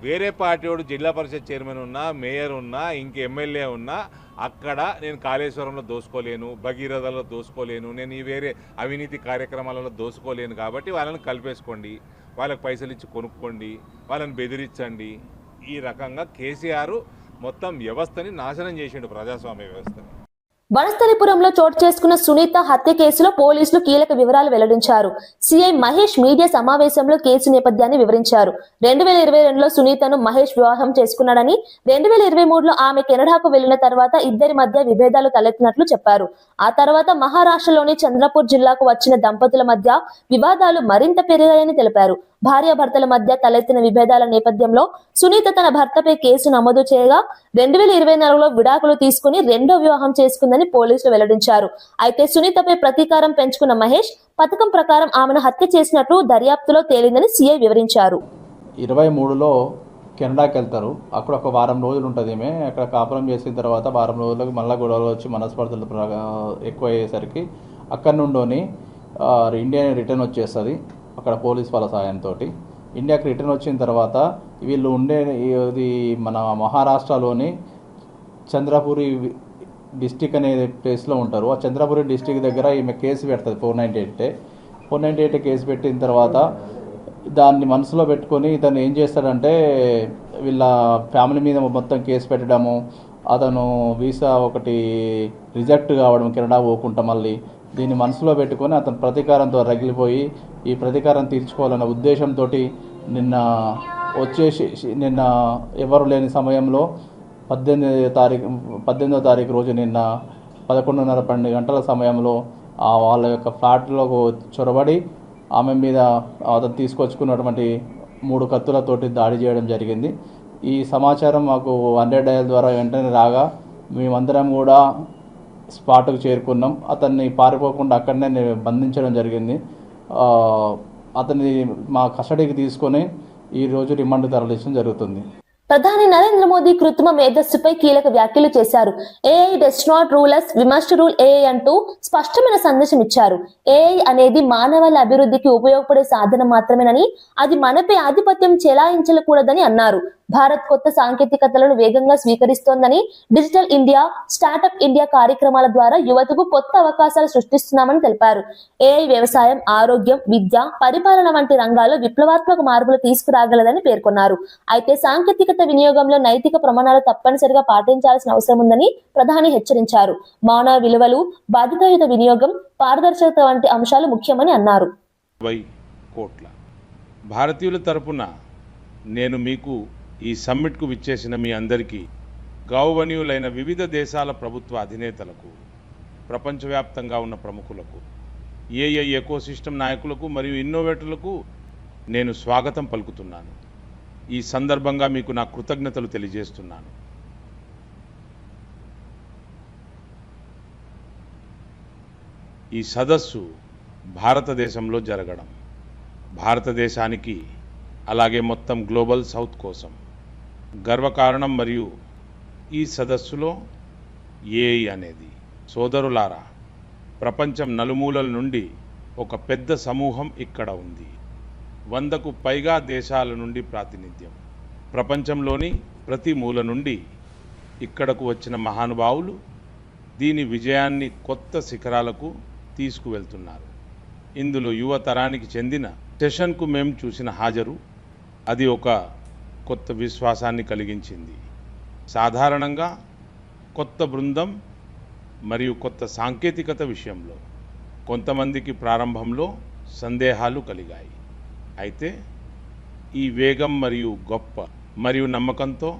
వేరే పార్టీ వాడు జిల్లా పరిషత్ చైర్మన్ ఉన్నా, మేయర్ ఉన్నా, ఇంక ఎమ్మెల్యే ఉన్నా అక్కడ నేను కాళేశ్వరంలో దోసుకోలేను, భగీరథలో దోసుకోలేను, నేను ఈ వేరే అవినీతి కార్యక్రమాలలో దోసుకోలేను. కాబట్టి వాళ్ళని కలిపేసుకోండి, వాళ్ళకి పైసలు ఇచ్చి కొనుక్కోండి, వాళ్ళని బెదిరించండి. ఈ రకంగా కేసీఆర్ మొత్తం వ్యవస్థని నాశనం చేసిండు, ప్రజాస్వామ్య వ్యవస్థని. వనస్థలిపురంలో చోటు చేసుకున్న సునీత హత్య కేసులో పోలీసులు కీలక వివరాలు వెల్లడించారు. సిఐ మహేష్ మీడియా సమావేశంలో కేసు నేపథ్యాన్ని వివరించారు. 2022లో సునీతను మహేష్ వివాహం చేసుకున్నాడని, 2023లో ఆమె కెనడాకు వెళ్లిన తర్వాత ఇద్దరి మధ్య విభేదాలు తలెత్తినట్లు చెప్పారు. ఆ తర్వాత మహారాష్ట్రలోని చంద్రపూర్ జిల్లాకు వచ్చిన దంపతుల మధ్య వివాదాలు మరింత పెరిగాయని తెలిపారు. భార్యాభర్తల మధ్య తలెత్తిన విభేదాల నేపథ్యంలో సునీత తన భర్తపై కేసు నమోదు చేయగా 2024లో విడాకులు తీసుకుని రెండో వివాహం చేసుకుందని పోలీసులు వెల్లడించారు. అయితే సునీతపై ప్రతీకారం పెంచుకున్న మహేష్ పథకం ప్రకారం ఆమెను హత్య చేసినట్లు దర్యాప్తులో తేలిందని సీఐ వివరించారు. 23లో కెనడాకి వెళ్తారు. అక్కడ ఒక వారం రోజులు ఉంటుంది. ఈమె అక్కడ కాపురం చేసిన తర్వాత వారం రోజులకు మళ్ళీ గొడవలు వచ్చి మనస్పర్ధలు ఎక్కువ అయ్యేసరికి అక్కడి నుండి ఇండియా రిటర్న్ వచ్చేస్తుంది. అక్కడ పోలీస్ వాళ్ళ సాయంతో ఇండియాకి రిటర్న్ వచ్చిన తర్వాత వీళ్ళు ఉండేది మన మహారాష్ట్రలోని చంద్రపురి డిస్టిక్ అనే ప్లేస్లో ఉంటారు. ఆ చంద్రపురి డిస్టిక్ దగ్గర ఈమె కేసు పెడుతుంది 498 కేసు పెట్టిన తర్వాత దాన్ని మనసులో పెట్టుకొని ఇతను ఏం చేస్తాడంటే వీళ్ళ ఫ్యామిలీ మీద మొత్తం కేసు పెట్టడము, అతను వీసా ఒకటి రిజెక్ట్ కావడం, కెనడా పోకుండా మళ్ళీ దీన్ని మనసులో పెట్టుకొని అతను ప్రతీకారంతో రగిలిపోయి ఈ ప్రతీకారం తీర్చుకోవాలన్న ఉద్దేశంతో నిన్న ఎవరు లేని సమయంలో 18వ తారీఖు రోజు నిన్న 11:30-12 గంటల సమయంలో వాళ్ళ యొక్క ఫ్లాట్లోకి చొరబడి ఆమె మీద అతను తీసుకొచ్చుకున్నటువంటి 3 కత్తులతోటి దాడి చేయడం జరిగింది. ఈ సమాచారం మాకు 100 డయల్ ద్వారా వెంటనే రాగా మేమందరం కూడా స్పాట్కు చేరుకున్నాం. అతన్ని పారిపోకుండా అక్కడనే బంధించడం జరిగింది. అతన్ని మా కస్టడీకి తీసుకొని ఈరోజు రిమాండ్ తరలించడం జరుగుతుంది. ప్రధాని నరేంద్ర మోదీ కృత్రిమ మేధస్సుపై కీలక వ్యాఖ్యలు చేశారు. AI does not rule us, we must rule AI అంటూ స్పష్టమైన సందేశం ఇచ్చారు. ఏఐ అనేది మానవాళి అభివృద్ధికి ఉపయోగపడే సాధనం మాత్రమేనని, అది మనపై ఆధిపత్యం చెలాయించకూడదని అన్నారు. భారత్ కొత్త సాంకేతికతలను వేగంగా స్వీకరిస్తోందని, డిజిటల్ ఇండియా, స్టార్టప్ ఇండియా కార్యక్రమాల ద్వారా యువతకు కొత్త అవకాశాలు సృష్టిస్తున్నామని తెలిపారు. ఏఐ వ్యవసాయం, ఆరోగ్యం, విద్య, పరిపాలన వంటి రంగాల్లో విప్లవాత్మక మార్పులు తీసుకురాగలదని పేర్కొన్నారు. అయితే సాంకేతికత వినియోగంలో నైతిక ప్రమాణాలు తప్పనిసరిగా పాటించాల్సిన అవసరం ఉందని ప్రధాని హెచ్చరించారు. మానవ విలువలు, బాధ్యతాయుత వినియోగం, పారదర్శకత వంటి అంశాలు ముఖ్యమని అన్నారు. 20 కోట్ల భారతీయుల తరపున నేను మీకు ఈ సమ్మిట్కు విచ్చేసిన మీ అందరికీ, గౌరవనీయులైన వివిధ దేశాల ప్రభుత్వ అధినేతలకు, ప్రపంచవ్యాప్తంగా ఉన్న ప్రముఖులకు, ఏఐ ఎకోసిస్టమ్ నాయకులకు మరియు ఇన్నోవేటర్లకు నేను స్వాగతం పలుకుతున్నాను. ఈ సందర్భంగా మీకు నా కృతజ్ఞతలు తెలియజేస్తున్నాను. ఈ సదస్సు భారతదేశంలో జరగడం భారతదేశానికి, అలాగే మొత్తం గ్లోబల్ సౌత్ కోసం గర్వకారణం. మరియు ఈ సదస్సులో ఏఐ అనేది, సోదరులారా, ప్రపంచం నలుమూలల నుండి ఒక పెద్ద సమూహం ఇక్కడ ఉంది. 100కు పైగా దేశాల నుండి ప్రాతినిధ్యం. ప్రపంచంలోని ప్రతి మూల నుండి ఇక్కడకు వచ్చిన మహానుభావులు దీని విజయాన్ని కొత్త శిఖరాలకు తీసుకువెళ్తున్నారు. ఇందులో యువ తరానికి చెందిన సెషన్కు మేము చూసిన హాజరు, అది ఒక కొత్త విశ్వాసాన్ని కలిగించింది. సాధారణంగా కొత్త బృందం మరియు కొత్త సాంకేతికత విషయంలో కొంతమందికి ప్రారంభంలో సందేహాలు కలిగాయి. అయితే ఈ వేగం మరియు గొప్ప మరియు నమ్మకంతో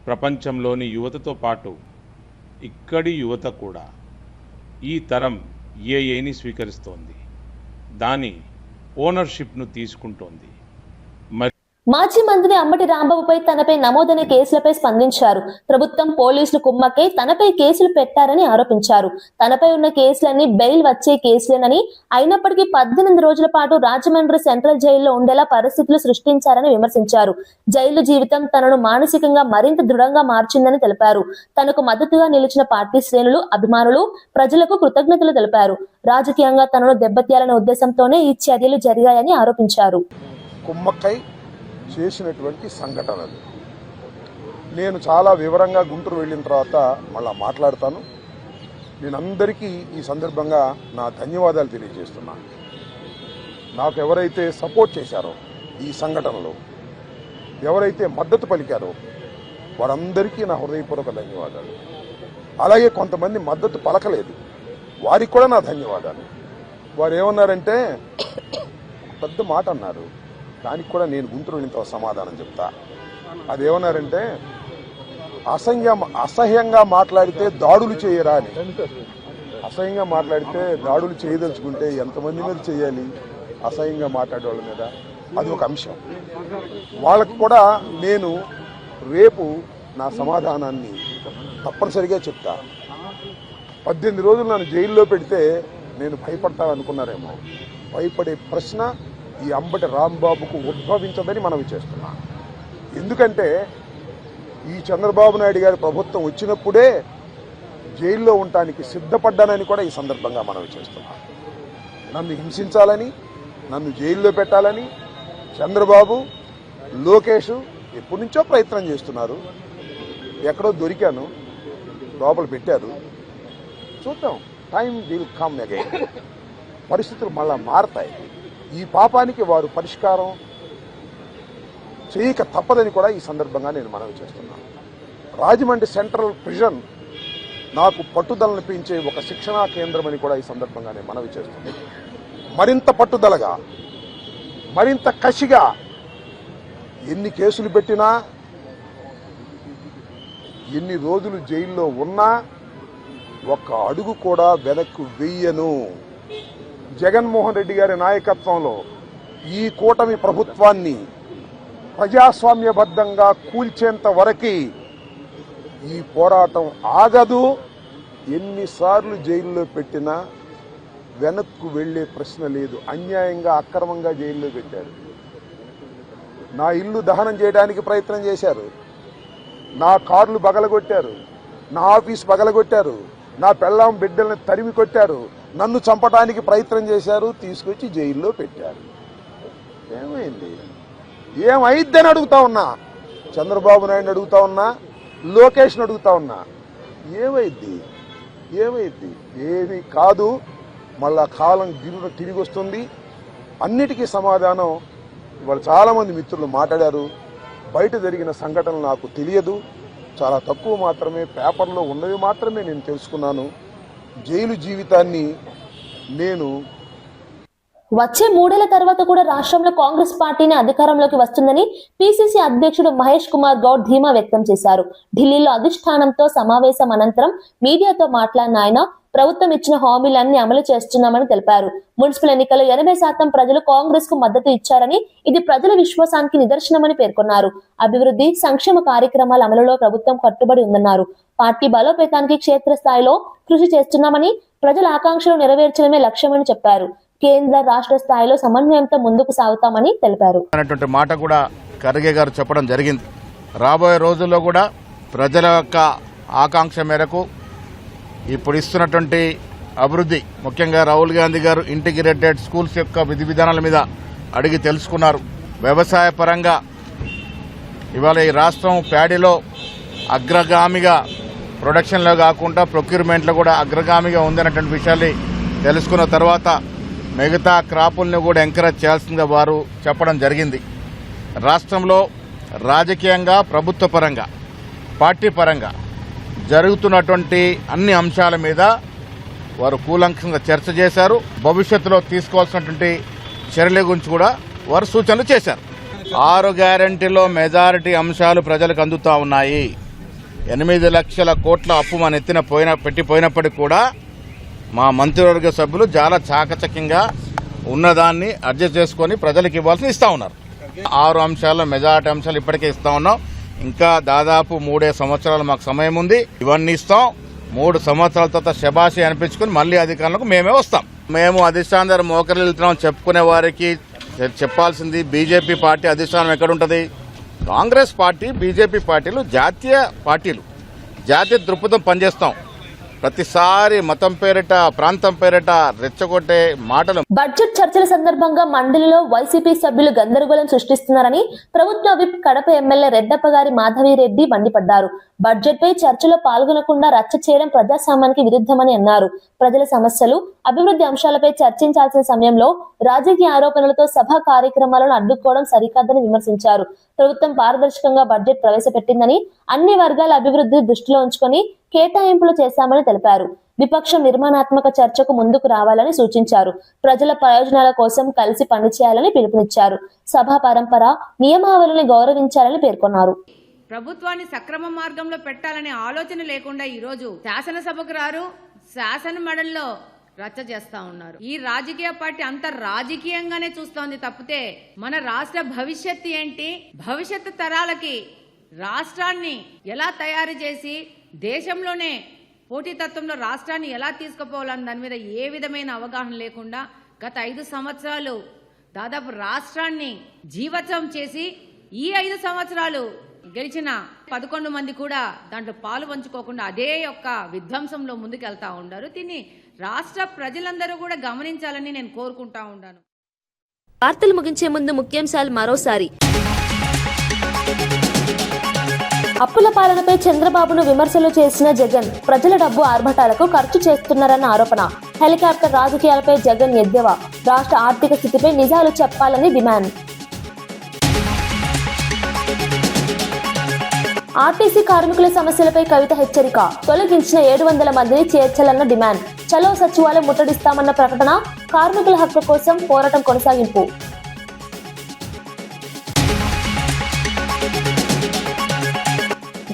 ప్రపంచంలోని యువతతో పాటు ఇక్కడి యువత కూడా ఈ తరం ఏఐని స్వీకరిస్తోంది, దాని ఓనర్షిప్ను తీసుకుంటోంది. మాజీ మంత్రి అంబటి రాంబాబుపై తనపై నమోదైన కేసులపై స్పందించారు. ప్రభుత్వం, పోలీసులు కుమ్మక్కై తనపై కేసులు పెట్టారని ఆరోపించారు. తనపై ఉన్న కేసులన్నీ బెయిల్ వచ్చే కేసులేనని, అయినప్పటికీ 18 రోజుల పాటు రాజమండ్రి సెంట్రల్ జైల్లో ఉండేలా పరిస్థితులు సృష్టించారని విమర్శించారు. జైలు జీవితం తనను మానసికంగా మరింత దృఢంగా మార్చిందని తెలిపారు. తనకు మద్దతుగా నిలిచిన పార్టీ శ్రేణులు, అభిమానులు, ప్రజలకు కృతజ్ఞతలు తెలిపారు. రాజకీయంగా తనను దెబ్బతీయాలనే ఉద్దేశంతోనే ఈ చర్యలు జరిగాయని ఆరోపించారు. కుమ్మక్కై చేసినటువంటి సంఘటనలు నేను చాలా వివరంగా గుంటూరు వెళ్ళిన తర్వాత మళ్ళా మాట్లాడతాను. నేను అందరికీ ఈ సందర్భంగా నా ధన్యవాదాలు తెలియజేస్తున్నాను. నాకు ఎవరైతే సపోర్ట్ చేశారో ఈ సంఘటనలో, ఎవరైతే మద్దతు పలికారో వారందరికీ నా హృదయపూర్వక ధన్యవాదాలు. అలాగే కొంతమంది మద్దతు పలకలేదు, వారికి కూడా నా ధన్యవాదాలు. వారు ఏమన్నారంటే, పెద్ద మాట అన్నారు, దానికి కూడా నేను గుంటూరు వెళ్ళిన సమాధానం చెప్తా. అదేమన్నారంటే, అసహ్యంగా మాట్లాడితే దాడులు చేయరా అని. అసహ్యంగా మాట్లాడితే దాడులు చేయదలుచుకుంటే ఎంతమంది మీద చేయాలి? అసహ్యంగా మాట్లాడే వాళ్ళ మీద. అది ఒక అంశం. వాళ్ళకు కూడా నేను రేపు నా సమాధానాన్ని తప్పనిసరిగా చెప్తా. 18 రోజులు నన్ను జైల్లో పెడితే నేను భయపడతా అనుకున్నారేమో. భయపడే ప్రశ్న ఈ అంబటి రాంబాబుకు ఉద్భవించదని మనవి చేస్తున్నా. ఎందుకంటే ఈ చంద్రబాబు నాయుడు గారి ప్రభుత్వం వచ్చినప్పుడే జైల్లో ఉండటానికి సిద్ధపడ్డానని కూడా ఈ సందర్భంగా మనవి చేస్తున్నా. నన్ను హింసించాలని, నన్ను జైల్లో పెట్టాలని చంద్రబాబు, లోకేష్ ఎప్పటి నుంచో ప్రయత్నం చేస్తున్నారు. ఎక్కడో దొరికాను, లోపల పెట్టారు. చూద్దాం, టైం విల్ కమ్ అగైన్. పరిస్థితులు మళ్ళా మారతాయి. ఈ పాపానికి వారు పరిష్కారం చేయక తప్పదని కూడా ఈ సందర్భంగా నేను మనవి చేస్తున్నాను. రాజమండ్రి సెంట్రల్ ప్రిజన్ నాకు పట్టుదలను పెంచే ఒక శిక్షణా కేంద్రం అని కూడా ఈ సందర్భంగా నేను మనవి చేస్తున్నాను. మరింత పట్టుదలగా, మరింత కసిగా ఎన్ని కేసులు పెట్టినా, ఎన్ని రోజులు జైల్లో ఉన్నా ఒక్క అడుగు కూడా వెనక్కు వెయ్యను. జగన్మోహన్ రెడ్డి గారి నాయకత్వంలో ఈ కూటమి ప్రభుత్వాన్ని ప్రజాస్వామ్యబద్ధంగా కూల్చేంత వరకు ఈ పోరాటం ఆగదు. ఎన్నిసార్లు జైల్లో పెట్టినా వెనక్కు వెళ్లే ప్రశ్న లేదు. అన్యాయంగా, అక్రమంగా జైల్లో పెట్టారు. నా ఇల్లు దహనం చేయడానికి ప్రయత్నం చేశారు, నా కార్లు పగలగొట్టారు, నా ఆఫీస్ పగలగొట్టారు, నా పెళ్ళాం బిడ్డల్ని తరిమి కొట్టారు, నన్ను చంపడానికి ప్రయత్నం చేశారు, తీసుకొచ్చి జైల్లో పెట్టారు. ఏమైంది? ఏమైద్దని అడుగుతా ఉన్నా. చంద్రబాబు నాయుడు అడుగుతా ఉన్నా, లోకేష్ని అడుగుతా ఉన్నా, ఏమైద్ది ఏమీ కాదు. మళ్ళా కాలం గిరున తిరిగి వస్తుంది. అన్నిటికీ సమాధానం ఇవాళ చాలామంది మిత్రులు మాట్లాడారు. బయట జరిగిన సంఘటనలు నాకు తెలియదు, చాలా తక్కువ మాత్రమే, పేపర్లో ఉన్నవి మాత్రమే నేను తెలుసుకున్నాను. జైలు జీవితాన్ని నేను వచ్చే 3 ఏళ్ల తర్వాత కూడా రాష్ట్రంలో కాంగ్రెస్ పార్టీని అధికారంలోకి వస్తుందని పిసిసి అధ్యక్షుడు మహేష్ కుమార్ గౌడ్ ధీమా వ్యక్తం చేశారు. ఢిల్లీలో అధిష్టానంతో సమావేశం అనంతరం మీడియాతో మాట్లాడిన ఆయన ప్రభుత్వం ఇచ్చిన హామీలన్నీ అమలు చేస్తున్నామని తెలిపారు. మున్సిపల్ ఎన్నికల్లో 80% ప్రజలు కాంగ్రెస్ కు మద్దతు ఇచ్చారని, ఇది ప్రజల విశ్వాసానికి నిదర్శనమని పేర్కొన్నారు. అభివృద్ధి, సంక్షేమ కార్యక్రమాల అమలులో ప్రభుత్వం కట్టుబడి ఉందన్నారు. పార్టీ బలోపేతానికి క్షేత్రస్థాయిలో కృషి చేస్తున్నామని, ప్రజల ఆకాంక్షలు నెరవేర్చడమే లక్ష్యమని చెప్పారు. కేంద్ర రాష్ట్ర స్థాయిలో సమన్వయంతో ముందుకు సాగుతామని తెలిపారు. అనేటువంటి మాట కూడా ఖర్గే గారు చెప్పడం జరిగింది. రాబోయే రోజుల్లో కూడా ప్రజల యొక్క ఆకాంక్ష మేరకు ఇప్పుడు ఇస్తున్నటువంటి అభివృద్ధి, ముఖ్యంగా రాహుల్ గాంధీ గారు ఇంటిగ్రేటెడ్ స్కూల్స్ యొక్క విధి విధానాల మీద అడిగి తెలుసుకున్నారు. వ్యవసాయ పరంగా ఇవాళ ఈ రాష్ట్రం ప్యాడీలో అగ్రగామిగా, ప్రొడక్షన్లో కాకుండా ప్రొక్యూర్మెంట్లో కూడా అగ్రగామిగా ఉందన్నటువంటి విషయాన్ని తెలుసుకున్న తర్వాత మిగతా క్రాపుల్ని కూడా ఎంకరేజ్ చేయాల్సిందిగా వారు చెప్పడం జరిగింది. రాష్ట్రంలో రాజకీయంగా, ప్రభుత్వ పరంగా, పార్టీ పరంగా జరుగుతున్నటువంటి అన్ని అంశాల మీద వారు కూలంకషంగా చర్చ చేశారు. భవిష్యత్తులో తీసుకోవాల్సినటువంటి చర్యల గురించి కూడా వారు సూచనలు చేశారు. 6 గ్యారంటీలో మెజారిటీ అంశాలు ప్రజలకు అందుతా ఉన్నాయి. 8 లక్షల కోట్ల అప్పు మన ఎత్తిన పెట్టిపోయినప్పటికీ కూడా మా మంత్రివర్గ సభ్యులు చాలా చాకచక్యంగా ఉన్నదాన్ని అడ్జస్ట్ చేసుకొని ప్రజలకు ఇవ్వాల్సి ఇస్తా ఉన్నారు. 6 అంశాల్లో మెజారిటీ అంశాలు ఇప్పటికే ఇస్తా ఉన్నాం. ఇంకా దాదాపు 3 సంవత్సరాలు మాకు సమయం ఉంది. ఇవన్నీ ఇస్తాం. 3 సంవత్సరాల తర్వాత శబాషి అనిపించుకుని మళ్ళీ అధికారంలోకి మేమే వస్తాం. మేము అధిష్టానం దగ్గర మోకరిల్లు వెళ్తున్నాం చెప్పుకునే వారికి చెప్పాల్సింది, బీజేపీ పార్టీ అధిష్టానం ఎక్కడుంటుంది? కాంగ్రెస్ పార్టీ, బీజేపీ పార్టీలు జాతీయ పార్టీలు, జాతీయ దృక్పథం పనిచేస్తాం. ప్రతిసారి మతం పేరిట, ప్రాంతం పేరిట రెచ్చగొట్టే మాటలు. బడ్జెట్ చర్చల సందర్భంగా మండలిలో వైసీపీ సభ్యులు గందరగోళం సృష్టిస్తున్నారని ప్రభుత్వ విప్ కడప ఎమ్మెల్యే రెడ్డప్ప గారి మాధవిరెడ్డి మండిపడ్డారు. బడ్జెట్ పై చర్చలో పాల్గొనకుండా రచ్చ చేయడం ప్రజాస్వామ్యానికి విరుద్ధమని అన్నారు. ప్రజల సమస్యలు, అభివృద్ధి అంశాలపై చర్చించాల్సిన సమయంలో రాజకీయ ఆరోపణలతో సభా కార్యక్రమాలను అడ్డుకోవడం సరికాదని విమర్శించారు. ప్రభుత్వం పారదర్శకంగా బడ్జెట్ ప్రవేశపెట్టిందని, అన్ని వర్గాల అభివృద్ధిని దృష్టిలో ఉంచుకొని కేటాయింపులు చేశామని తెలిపారు. విపక్షం నిర్మాణాత్మక చర్చకు ముందుకు రావాలని సూచించారు. ప్రజల ప్రయోజనాల కోసం కలిసి పనిచేయాలని పిలుపునిచ్చారు. సభా పరంపర, నియమావళిని గౌరవించాలని పేర్కొన్నారు. ప్రభుత్వాన్ని సక్రమ మార్గంలో పెట్టాలనే ఆలోచన లేకుండా ఈరోజు శాసనసభకు రారు, శాసన మండలిలో రచ్చ చేస్తా ఉన్నారు. ఈ రాజకీయ పార్టీ అంత రాజకీయంగానే చూస్తోంది తప్పితే మన రాష్ట్ర భవిష్యత్తు ఏంటి, భవిష్యత్తు తరాలకి రాష్ట్రాన్ని ఎలా తయారు చేసి దేశంలోనే పోటీతత్వంలో రాష్ట్రాన్ని ఎలా తీసుకుపోవాలని దాని మీద ఏ విధమైన అవగాహన లేకుండా గత 5 సంవత్సరాలు దాదాపు రాష్ట్రాన్ని జీవోత్సవం చేసి ఈ 5 సంవత్సరాలు గెలిచిన 11 మంది కూడా దాంట్లో పాలు పంచుకోకుండా అదే యొక్క విధ్వంసంలో ముందుకెళ్తా ఉన్నారు. దీన్ని రాష్ట్ర ప్రజలందరూ కూడా గమనించాలని నేను కోరుకుంటా ఉన్నాను. వార్తలు ముగించే ముందు ముఖ్యాంశాలు మరోసారి. అప్పుల పాలనపై చంద్రబాబును విమర్శలు చేసిన జగన్, ప్రజల డబ్బు ఆర్భటాలకు ఖర్చు చేస్తున్నారన్న ఆరోపణ. హెలికాప్టర్ రాజకీయాలపై జగన్ ఎద్దేవా. రాష్ట్ర ఆర్థిక స్థితిపై నిజాలు చెప్పాలని డిమాండ్. ఆర్టీసీ కార్మికుల సమస్యలపై కవిత హెచ్చరిక. తొలగించిన 700 మందిని చేర్చాలన్న డిమాండ్. చలో సచివాలయం ముట్టడిస్తామన్న ప్రకటన. కార్మికుల హక్కు కోసం పోరాటం కొనసాగింపు.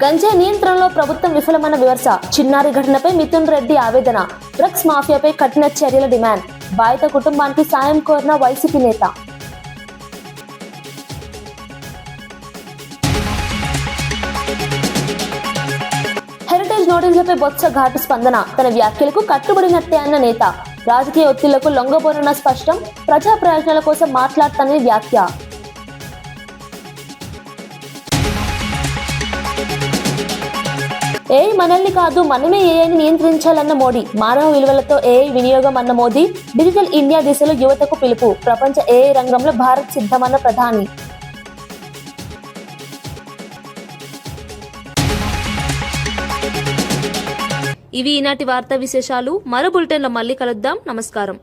గంజాయి నియంత్రణలో ప్రభుత్వం విఫలమన్న విమర్శ. చిన్నారి ఘటనపై మిథున్ రెడ్డి ఆవేదన. డ్రగ్స్ మాఫియాపై కఠిన చర్యల డిమాండ్. బాధిత కుటుంబానికి సాయం కోరిన వైసీపీ నేత. హెరిటేజ్ నోటీసులపై బొత్స ఘాటు స్పందన. తన వ్యాఖ్యలకు కట్టుబడినట్టే అన్న నేత. రాజకీయ ఒత్తిళ్లకు లొంగబోనున్న స్పష్టం. ప్రజా ప్రయోజనాల కోసం మాట్లాడతానని వ్యాఖ్య. ఏఐ మనల్ని కాదు, మనమే ఏఐని నియంత్రించాలన్న మోడీ. మానవ విలువలతో ఏఐ వినియోగం అన్న మోదీ. డిజిటల్ ఇండియా దిశలో యువతకు పిలుపు. ప్రపంచ ఏఐ రంగంలో భారత్ సిద్ధమన్న ప్రధాని. ఇవి ఈనాటి వార్తా విశేషాలు. మరో బులెటిన్లో మళ్ళీ కలుద్దాం. నమస్కారం.